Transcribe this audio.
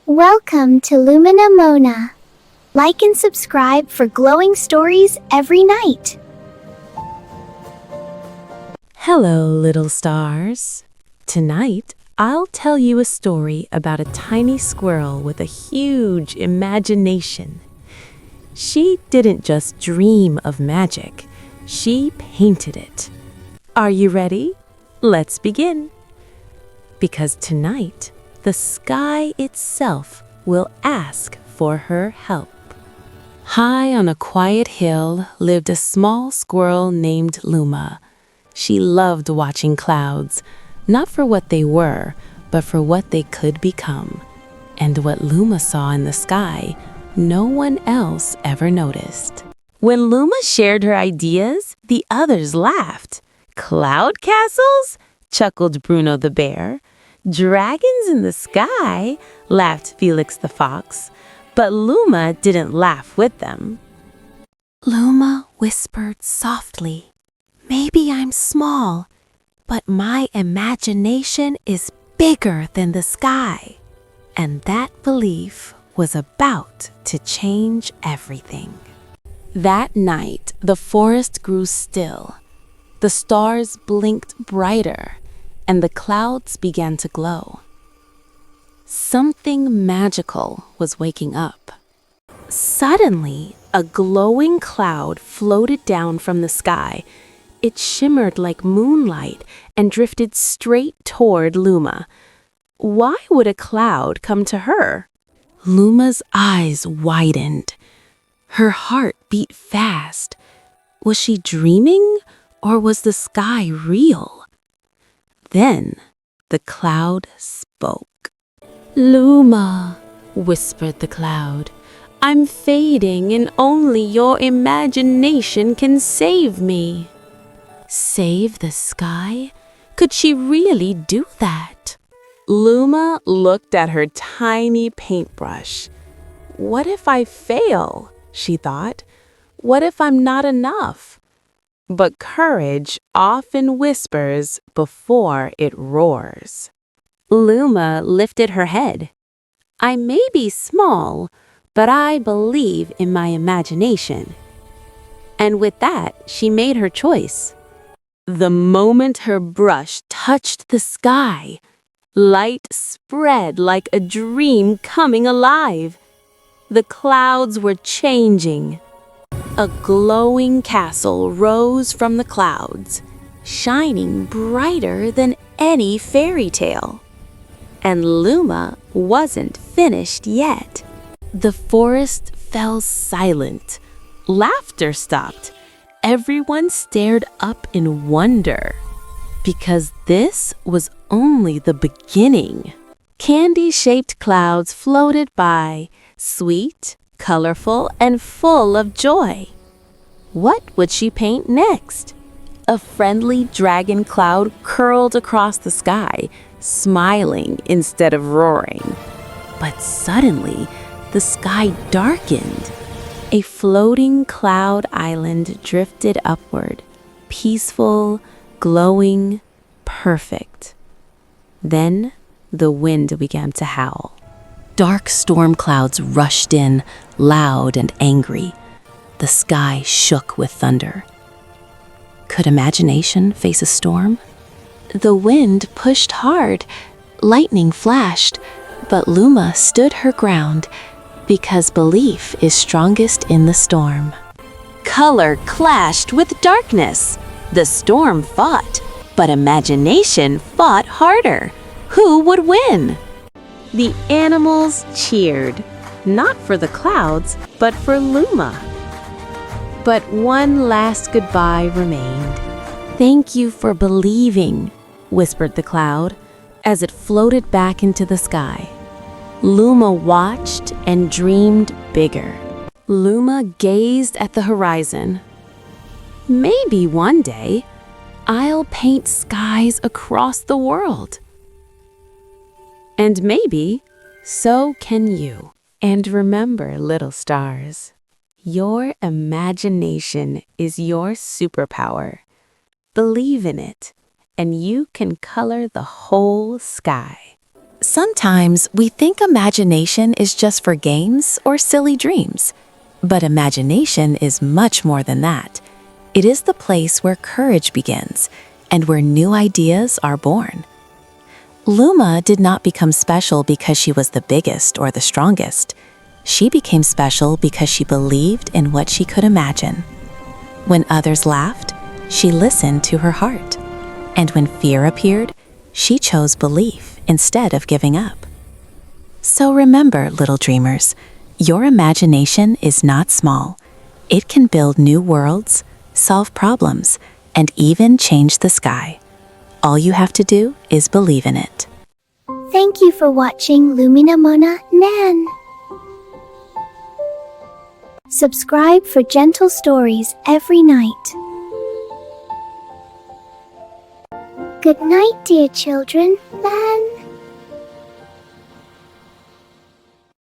Welcome to LuminaMona. Like and subscribe for glowing stories every night. Hello, little stars. Tonight, I'll tell you a story about a tiny squirrel with a huge imagination. She didn't just dream of magic, she painted it. Are you ready? Let's begin. Because tonight, the sky itself will ask for her help. High on a quiet hill lived a small squirrel named Luma. She loved watching clouds, not for what they were, but for what they could become. And what Luma saw in the sky, no one else ever noticed. When Luma shared her ideas, the others laughed. "Cloud castles?" chuckled Bruno the bear. "Dragons in the sky?" laughed Felix the fox. But Luma didn't laugh with them. Luma whispered softly, "Maybe I'm small, but my imagination is bigger than the sky." And that belief was about to change everything. That night, the forest grew still. The stars blinked brighter, and the clouds began to glow. Something magical was waking up. Suddenly, a glowing cloud floated down from the sky. It shimmered like moonlight and drifted straight toward Luma. Why would a cloud come to her? Luma's eyes widened. Her heart beat fast. Was she dreaming, or was the sky real? Then the cloud spoke. "Luma," whispered the cloud, "I'm fading and only your imagination can save me." Save the sky? Could she really do that? Luma looked at her tiny paintbrush. "What if I fail?" she thought. "What if I'm not enough?" But courage often whispers before it roars. Luma lifted her head. "I may be small, but I believe in my imagination." And with that, she made her choice. The moment her brush touched the sky, light spread like a dream coming alive. The clouds were changing. A glowing castle rose from the clouds, shining brighter than any fairy tale. And Luma wasn't finished yet. The forest fell silent. Laughter stopped. Everyone stared up in wonder, because this was only the beginning. Candy-shaped clouds floated by, sweet, colorful, and full of joy. What would she paint next? A friendly dragon cloud curled across the sky, smiling instead of roaring. But suddenly, the sky darkened. A floating cloud island drifted upward, peaceful, glowing, perfect. Then the wind began to howl. Dark storm clouds rushed in, loud and angry. The sky shook with thunder. Could imagination face a storm? The wind pushed hard, lightning flashed, but Luma stood her ground, because belief is strongest in the storm. Color clashed with darkness. The storm fought, but imagination fought harder. Who would win? The animals cheered, not for the clouds, but for Luma. But one last goodbye remained. "Thank you for believing," whispered the cloud, as it floated back into the sky. Luma watched and dreamed bigger. Luma gazed at the horizon. "Maybe one day, I'll paint skies across the world. And maybe, so can you." And remember, little stars, your imagination is your superpower. Believe in it, and you can color the whole sky. Sometimes we think imagination is just for games or silly dreams. But imagination is much more than that. It is the place where courage begins and where new ideas are born. Luma did not become special because she was the biggest or the strongest. She became special because she believed in what she could imagine. When others laughed, she listened to her heart. And when fear appeared, she chose belief instead of giving up. So remember, little dreamers, your imagination is not small. It can build new worlds, solve problems, and even change the sky. All you have to do is believe in it. Thank you for watching LuminaMona Nan. Subscribe for gentle stories every night. Good night, dear children. Nan.